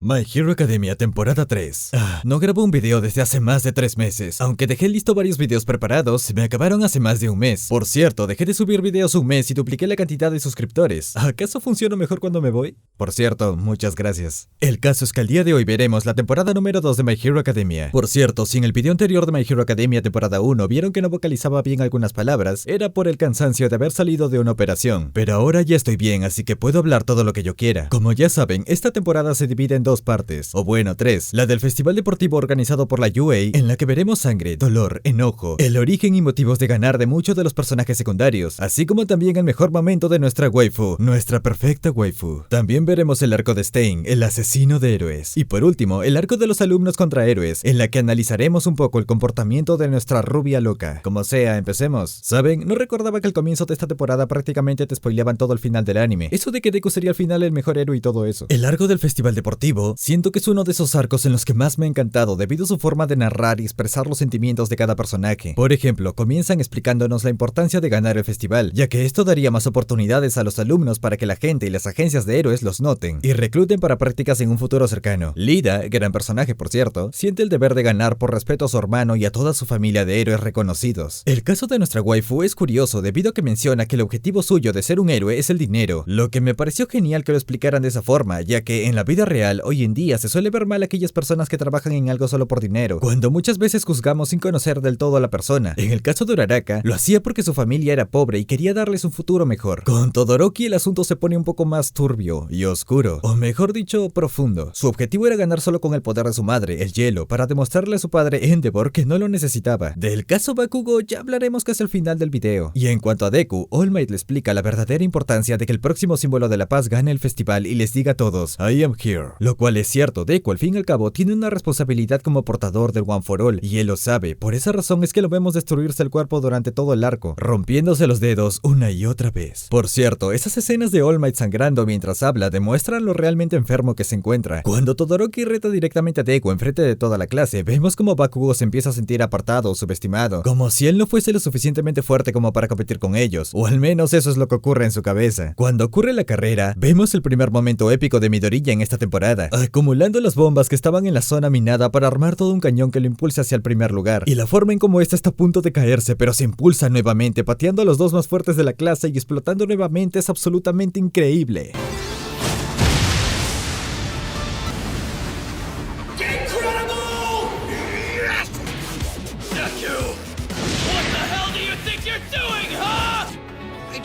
My Hero Academia temporada 3. No grabo un video desde hace más de 3 meses. Aunque dejé listo varios videos preparados, se me acabaron hace más de un mes. Por cierto, dejé de subir videos un mes y dupliqué la cantidad de suscriptores. ¿Acaso funciona mejor cuando me voy? Por cierto, muchas gracias. El caso es que al día de hoy veremos la temporada número 2 de My Hero Academia. Por cierto, si en el video anterior de My Hero Academia temporada 1 vieron que no vocalizaba bien algunas palabras, era por el cansancio de haber salido de una operación. Pero ahora ya estoy bien, así que puedo hablar todo lo que yo quiera. Como ya saben, esta temporada se divide en dos partes, o bueno, 3. La del festival deportivo organizado por la UA, en la que veremos sangre, dolor, enojo, el origen y motivos de ganar de muchos de los personajes secundarios, así como también el mejor momento de nuestra waifu, nuestra perfecta waifu. También veremos el arco de Stein, el asesino de héroes. Y por último, el arco de los alumnos contra héroes, en la que analizaremos un poco el comportamiento de nuestra rubia loca. Como sea, empecemos. ¿Saben? No recordaba que al comienzo de esta temporada prácticamente te spoileaban todo el final del anime. Eso de que Deku sería al final el mejor héroe y todo eso. El arco del festival deportivo, siento que es uno de esos arcos en los que más me ha encantado debido a su forma de narrar y expresar los sentimientos de cada personaje. Por ejemplo, comienzan explicándonos la importancia de ganar el festival, ya que esto daría más oportunidades a los alumnos para que la gente y las agencias de héroes los noten y recluten para prácticas en un futuro cercano. Lida, gran personaje por cierto, siente el deber de ganar por respeto a su hermano y a toda su familia de héroes reconocidos. El caso de nuestra waifu es curioso debido a que menciona que el objetivo suyo de ser un héroe es el dinero, lo que me pareció genial que lo explicaran de esa forma, ya que en la vida real hoy en día se suele ver mal a aquellas personas que trabajan en algo solo por dinero, cuando muchas veces juzgamos sin conocer del todo a la persona. En el caso de Uraraka, lo hacía porque su familia era pobre y quería darles un futuro mejor. Con Todoroki el asunto se pone un poco más turbio y oscuro, o mejor dicho, profundo. Su objetivo era ganar solo con el poder de su madre, el hielo, para demostrarle a su padre Endeavor que no lo necesitaba. Del caso Bakugo ya hablaremos casi al final del video. Y en cuanto a Deku, All Might le explica la verdadera importancia de que el próximo símbolo de la paz gane el festival y les diga a todos, I am here. Lo cual es cierto, Deku al fin y al cabo tiene una responsabilidad como portador del One for All, y él lo sabe. Por esa razón es que lo vemos destruirse el cuerpo durante todo el arco, rompiéndose los dedos una y otra vez. Por cierto, esas escenas de All Might sangrando mientras habla demuestran lo realmente enfermo que se encuentra. Cuando Todoroki reta directamente a Deku enfrente de toda la clase, vemos como Bakugo se empieza a sentir apartado o subestimado, como si él no fuese lo suficientemente fuerte como para competir con ellos, o al menos eso es lo que ocurre en su cabeza. Cuando ocurre la carrera, vemos el primer momento épico de Midoriya en esta temporada, acumulando las bombas que estaban en la zona minada para armar todo un cañón que lo impulsa hacia el primer lugar, y la forma en cómo esta está a punto de caerse pero se impulsa nuevamente, pateando a los dos más fuertes de la clase y explotando nuevamente es absolutamente increíble.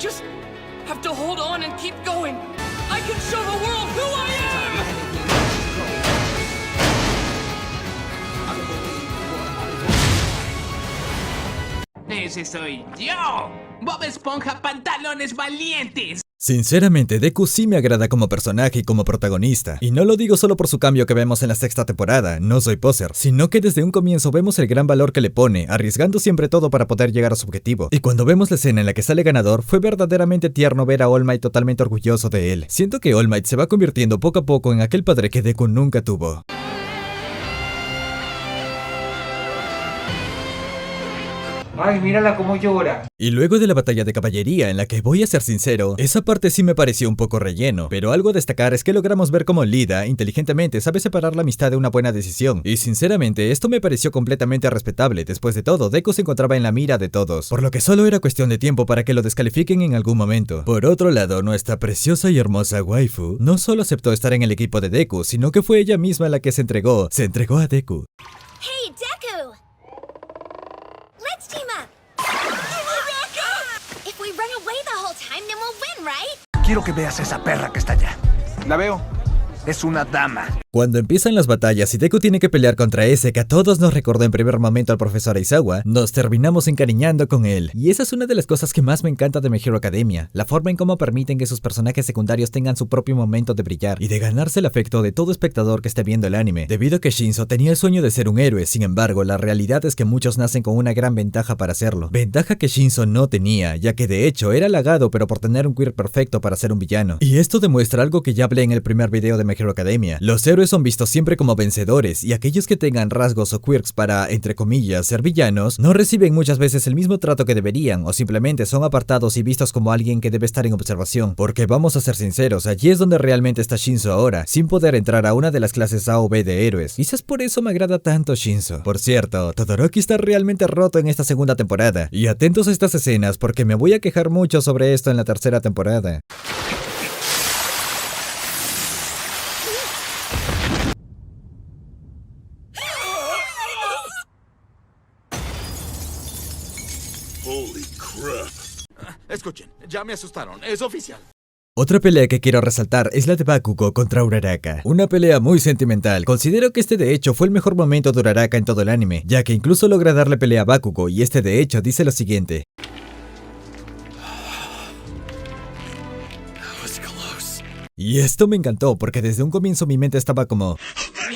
Just have to hold on and keep going. I can show the world who I am! Ese soy yo, Bob Esponja Pantalones Valientes. Sinceramente, Deku sí me agrada como personaje y como protagonista, y no lo digo solo por su cambio que vemos en la sexta temporada, no soy poser, sino que desde un comienzo vemos el gran valor que le pone, arriesgando siempre todo para poder llegar a su objetivo, y cuando vemos la escena en la que sale ganador, fue verdaderamente tierno ver a All Might totalmente orgulloso de él. Siento que All Might se va convirtiendo poco a poco en aquel padre que Deku nunca tuvo. Ay, mírala cómo llora. Y luego de la batalla de caballería, en la que voy a ser sincero, esa parte sí me pareció un poco relleno, pero algo a destacar es que logramos ver cómo Lida, inteligentemente, sabe separar la amistad de una buena decisión, y sinceramente esto me pareció completamente respetable. Después de todo, Deku se encontraba en la mira de todos, por lo que solo era cuestión de tiempo para que lo descalifiquen en algún momento. Por otro lado, nuestra preciosa y hermosa waifu no solo aceptó estar en el equipo de Deku, sino que fue ella misma la que se entregó a Deku. Hey, Deku! Let's team up! If we run away the whole time, then we'll win, right? Quiero que veas a esa perra que está allá. La veo. Es una dama. Cuando empiezan las batallas y Deku tiene que pelear contra ese que a todos nos recordó en primer momento al profesor Aizawa, nos terminamos encariñando con él. Y esa es una de las cosas que más me encanta de My Hero Academia, la forma en cómo permiten que sus personajes secundarios tengan su propio momento de brillar y de ganarse el afecto de todo espectador que esté viendo el anime, debido a que Shinzo tenía el sueño de ser un héroe. Sin embargo, la realidad es que muchos nacen con una gran ventaja para hacerlo, ventaja que Shinzo no tenía, ya que de hecho era halagado pero por tener un queer perfecto para ser un villano. Y esto demuestra algo que ya hablé en el primer video de My Hero Academia. Los héroes son vistos siempre como vencedores y aquellos que tengan rasgos o quirks para, entre comillas, ser villanos, no reciben muchas veces el mismo trato que deberían o simplemente son apartados y vistos como alguien que debe estar en observación. Porque vamos a ser sinceros, allí es donde realmente está Shinzo ahora, sin poder entrar a una de las clases A o B de héroes. Quizás por eso me agrada tanto Shinzo. Por cierto, Todoroki está realmente roto en esta segunda temporada. Y atentos a estas escenas porque me voy a quejar mucho sobre esto en la tercera temporada. Holy crap. Escuchen, ya me asustaron, es oficial. Otra pelea que quiero resaltar es la de Bakugo contra Uraraka. Una pelea muy sentimental. Considero que este de hecho fue el mejor momento de Uraraka en todo el anime, ya que incluso logra darle pelea a Bakugo y este de hecho dice lo siguiente. Y esto me encantó porque desde un comienzo mi mente estaba como...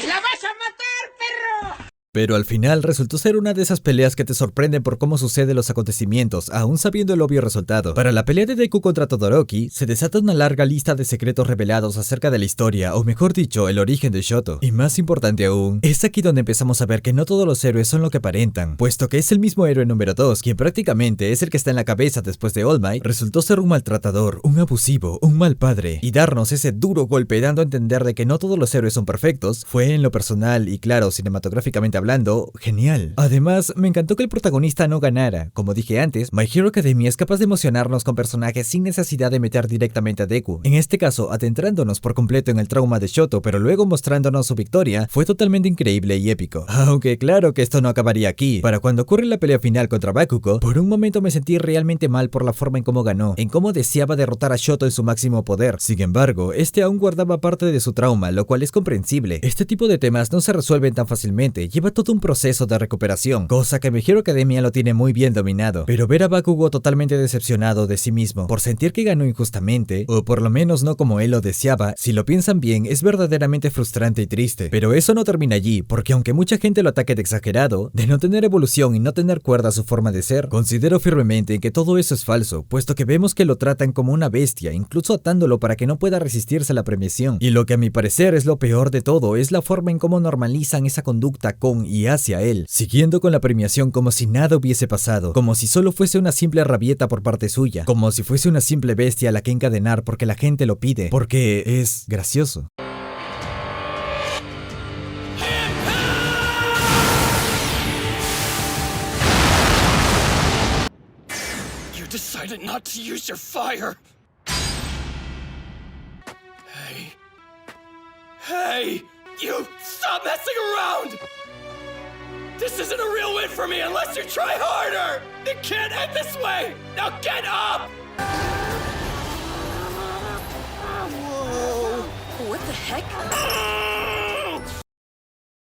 ¡La vas a matar, perro! Pero al final resultó ser una de esas peleas que te sorprenden por cómo suceden los acontecimientos, aún sabiendo el obvio resultado. Para la pelea de Deku contra Todoroki, se desata una larga lista de secretos revelados acerca de la historia, o mejor dicho, el origen de Shoto. Y más importante aún, es aquí donde empezamos a ver que no todos los héroes son lo que aparentan, puesto que es el mismo héroe número 2, quien prácticamente es el que está en la cabeza después de All Might, resultó ser un maltratador, un abusivo, un mal padre, y darnos ese duro golpe dando a entender de que no todos los héroes son perfectos, fue en lo personal y claro, cinematográficamente hablando, genial. Además, me encantó que el protagonista no ganara. Como dije antes, My Hero Academia es capaz de emocionarnos con personajes sin necesidad de meter directamente a Deku. En este caso, adentrándonos por completo en el trauma de Shoto, pero luego mostrándonos su victoria, fue totalmente increíble y épico. Aunque claro que esto no acabaría aquí. Para cuando ocurre la pelea final contra Bakugo, por un momento me sentí realmente mal por la forma en cómo ganó, en cómo deseaba derrotar a Shoto en su máximo poder. Sin embargo, este aún guardaba parte de su trauma, lo cual es comprensible. Este tipo de temas no se resuelven tan fácilmente, lleva todo un proceso de recuperación, cosa que My Hero Academia lo tiene muy bien dominado. Pero ver a Bakugo totalmente decepcionado de sí mismo, por sentir que ganó injustamente, o por lo menos no como él lo deseaba, si lo piensan bien, es verdaderamente frustrante y triste. Pero eso no termina allí, porque aunque mucha gente lo ataque de exagerado, de no tener evolución y no tener cuerda a su forma de ser, considero firmemente que todo eso es falso, puesto que vemos que lo tratan como una bestia, incluso atándolo para que no pueda resistirse a la premiación. Y lo que a mi parecer es lo peor de todo, es la forma en cómo normalizan esa conducta con y hacia él, siguiendo con la premiación como si nada hubiese pasado, como si solo fuese una simple rabieta por parte suya, como si fuese una simple bestia a la que encadenar porque la gente lo pide, porque es gracioso. You decided not to use your fire. Hey, you stop messing around! This isn't a real win for me unless you try harder! It can't end this way! Now get up! Whoa. What the heck?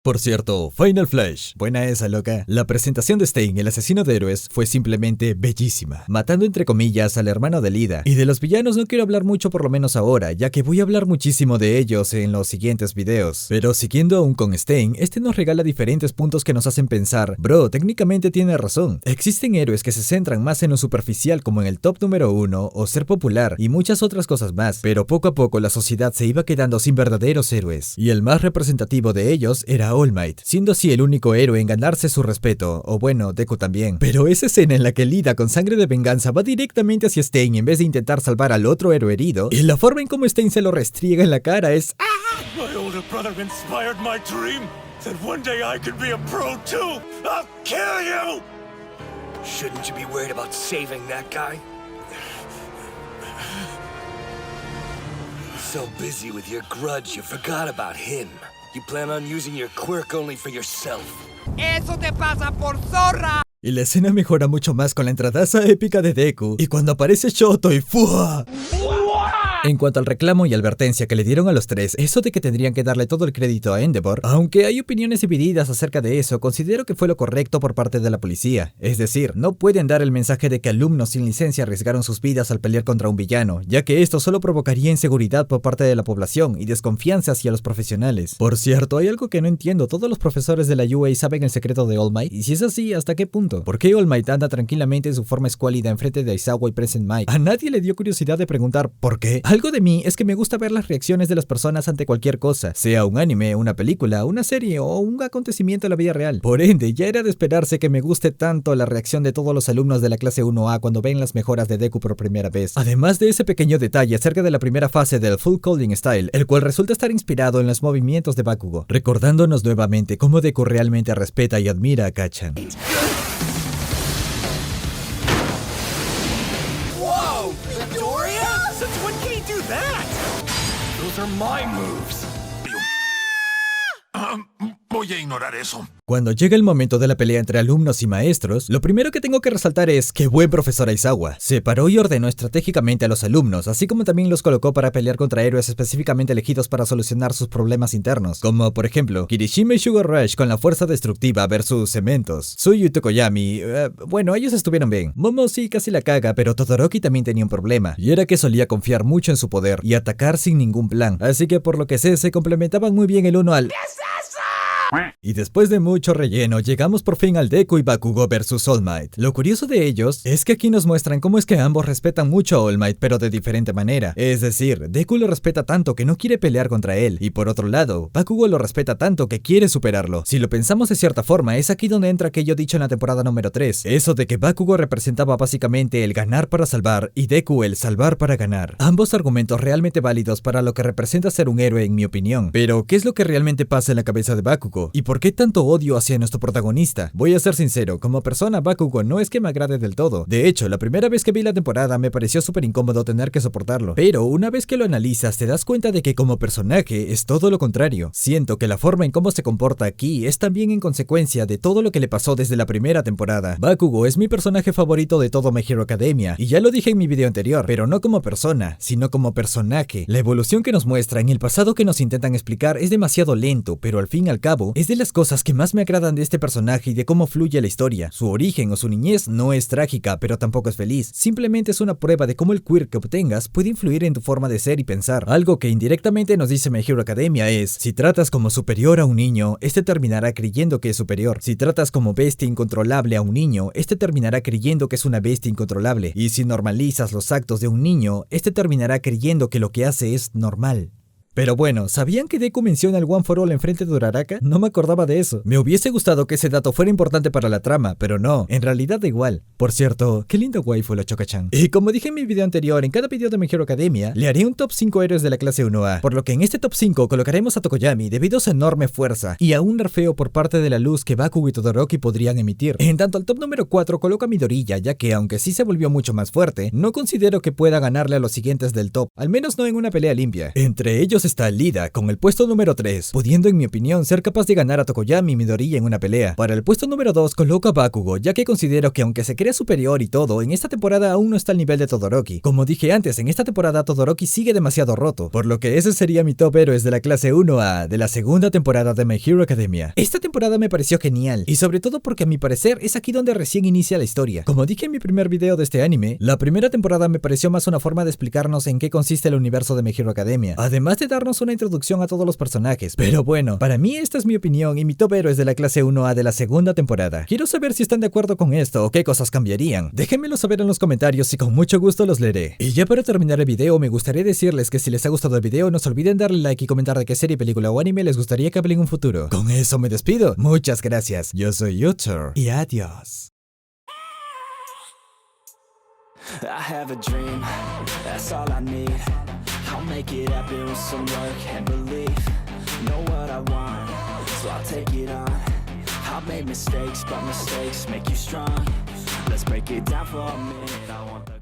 Por cierto, Final Flash, buena esa loca. La presentación de Stain, el asesino de héroes, fue simplemente bellísima, matando entre comillas al hermano de Lida. Y de los villanos no quiero hablar mucho por lo menos ahora, ya que voy a hablar muchísimo de ellos en los siguientes videos. Pero siguiendo aún con Stain, este nos regala diferentes puntos que nos hacen pensar, bro, técnicamente tiene razón. Existen héroes que se centran más en lo superficial como en el top número 1 o ser popular y muchas otras cosas más, pero poco a poco la sociedad se iba quedando sin verdaderos héroes. Y el más representativo de ellos era All Might, siendo así el único héroe en ganarse su respeto, o bueno, Deku también. Pero esa escena en la que Lida con sangre de venganza va directamente hacia Stain en vez de intentar salvar al otro héroe herido, y la forma en cómo Stain se lo restriega en la cara es My older brother inspired my dream that one day I could be a pro too. I'll kill you! Shouldn't you be worried about saving that guy? So busy with your grudge, you forgot about him. You plan on using your quirk only for yourself. ¡Eso te pasa por zorra! Y la escena mejora mucho más con la entradaza épica de Deku, y cuando aparece Shoto y ¡fua! En cuanto al reclamo y advertencia que le dieron a los tres, eso de que tendrían que darle todo el crédito a Endeavor, aunque hay opiniones divididas acerca de eso, considero que fue lo correcto por parte de la policía. Es decir, no pueden dar el mensaje de que alumnos sin licencia arriesgaron sus vidas al pelear contra un villano, ya que esto solo provocaría inseguridad por parte de la población y desconfianza hacia los profesionales. Por cierto, hay algo que no entiendo, ¿todos los profesores de la UA saben el secreto de All Might? Y si es así, ¿hasta qué punto? ¿Por qué All Might anda tranquilamente en su forma escuálida enfrente de Aizawa y Present Mic? A nadie le dio curiosidad de preguntar ¿por qué? Algo de mí es que me gusta ver las reacciones de las personas ante cualquier cosa, sea un anime, una película, una serie o un acontecimiento en la vida real. Por ende, ya era de esperarse que me guste tanto la reacción de todos los alumnos de la clase 1A cuando ven las mejoras de Deku por primera vez. Además de ese pequeño detalle acerca de la primera fase del Full Clothing Style, el cual resulta estar inspirado en los movimientos de Bakugo, recordándonos nuevamente cómo Deku realmente respeta y admira a Kacchan. Whoa! Victoria? Since when can he do that? Those are my moves. Voy a ignorar eso. Cuando llega el momento de la pelea entre alumnos y maestros, lo primero que tengo que resaltar es que buen profesor Aizawa. Separó y ordenó estratégicamente a los alumnos, así como también los colocó para pelear contra héroes específicamente elegidos para solucionar sus problemas internos, como por ejemplo, Kirishima y Sugar Rush con la fuerza destructiva versus Cementos. Tsuyu y Tokoyami, bueno, ellos estuvieron bien. Momo sí casi la caga, pero Todoroki también tenía un problema, y era que solía confiar mucho en su poder y atacar sin ningún plan, así que por lo que sé, se complementaban muy bien el uno al... Y después de mucho relleno, llegamos por fin al Deku y Bakugo vs All Might. Lo curioso de ellos es que aquí nos muestran cómo es que ambos respetan mucho a All Might, pero de diferente manera. Es decir, Deku lo respeta tanto que no quiere pelear contra él, y por otro lado, Bakugo lo respeta tanto que quiere superarlo. Si lo pensamos de cierta forma, es aquí donde entra aquello dicho en la temporada número 3, eso de que Bakugo representaba básicamente el ganar para salvar y Deku el salvar para ganar. Ambos argumentos realmente válidos para lo que representa ser un héroe en mi opinión. Pero, ¿qué es lo que realmente pasa en la cabeza de Bakugo? ¿Y por qué tanto odio hacia nuestro protagonista? Voy a ser sincero, como persona Bakugo no es que me agrade del todo. De hecho, la primera vez que vi la temporada me pareció súper incómodo tener que soportarlo. Pero una vez que lo analizas te das cuenta de que como personaje es todo lo contrario. Siento que la forma en cómo se comporta aquí es también en consecuencia de todo lo que le pasó desde la primera temporada. Bakugo es mi personaje favorito de todo My Hero Academia, y ya lo dije en mi video anterior, pero no como persona, sino como personaje. La evolución que nos muestra en el pasado que nos intentan explicar es demasiado lento, pero al fin y al cabo, es de las cosas que más me agradan de este personaje y de cómo fluye la historia. Su origen o su niñez no es trágica, pero tampoco es feliz. Simplemente es una prueba de cómo el queer que obtengas puede influir en tu forma de ser y pensar. Algo que indirectamente nos dice My Hero Academia es, si tratas como superior a un niño, este terminará creyendo que es superior. Si tratas como bestia incontrolable a un niño, este terminará creyendo que es una bestia incontrolable. Y si normalizas los actos de un niño, este terminará creyendo que lo que hace es normal. Pero bueno, ¿sabían que Deku menciona el One for All enfrente de Uraraka? No me acordaba de eso. Me hubiese gustado que ese dato fuera importante para la trama, pero no, en realidad da igual. Por cierto, qué lindo waifu la Choka-chan. Y como dije en mi video anterior, en cada video de My Hero Academia, le haré un top 5 héroes de la clase 1A, por lo que en este top 5 colocaremos a Tokoyami debido a su enorme fuerza y a un nerfeo por parte de la luz que Bakugo y Todoroki podrían emitir. En tanto al top número 4 coloco a Midoriya, ya que aunque sí se volvió mucho más fuerte, no considero que pueda ganarle a los siguientes del top, al menos no en una pelea limpia. Entre ellos está Lida, con el puesto número 3, pudiendo en mi opinión ser capaz de ganar a Tokoyami y Midoriya en una pelea. Para el puesto número 2 coloco a Bakugo, ya que considero que aunque se crea superior y todo, en esta temporada aún no está al nivel de Todoroki. Como dije antes, en esta temporada Todoroki sigue demasiado roto, por lo que ese sería mi top héroes de la clase 1A de la segunda temporada de My Hero Academia. Esta temporada me pareció genial, y sobre todo porque a mi parecer es aquí donde recién inicia la historia. Como dije en mi primer video de este anime, la primera temporada me pareció más una forma de explicarnos en qué consiste el universo de My Hero Academia, además de darnos una introducción a todos los personajes. Pero bueno, para mí esta es mi opinión y mi top héroes de la clase 1A de la segunda temporada. Quiero saber si están de acuerdo con esto o qué cosas cambiarían. Déjenmelo saber en los comentarios y con mucho gusto los leeré. Y ya para terminar el video, me gustaría decirles que si les ha gustado el video, no se olviden darle like y comentar de qué serie, película o anime les gustaría que hable en un futuro. Con eso me despido. Muchas gracias. Yo soy Yutter y adiós. I have a dream, that's all I need. I'll make it happen with some work and belief. Know what I want, so I'll take it on. I've made mistakes, but mistakes make you strong. Let's break it down for a minute. I want the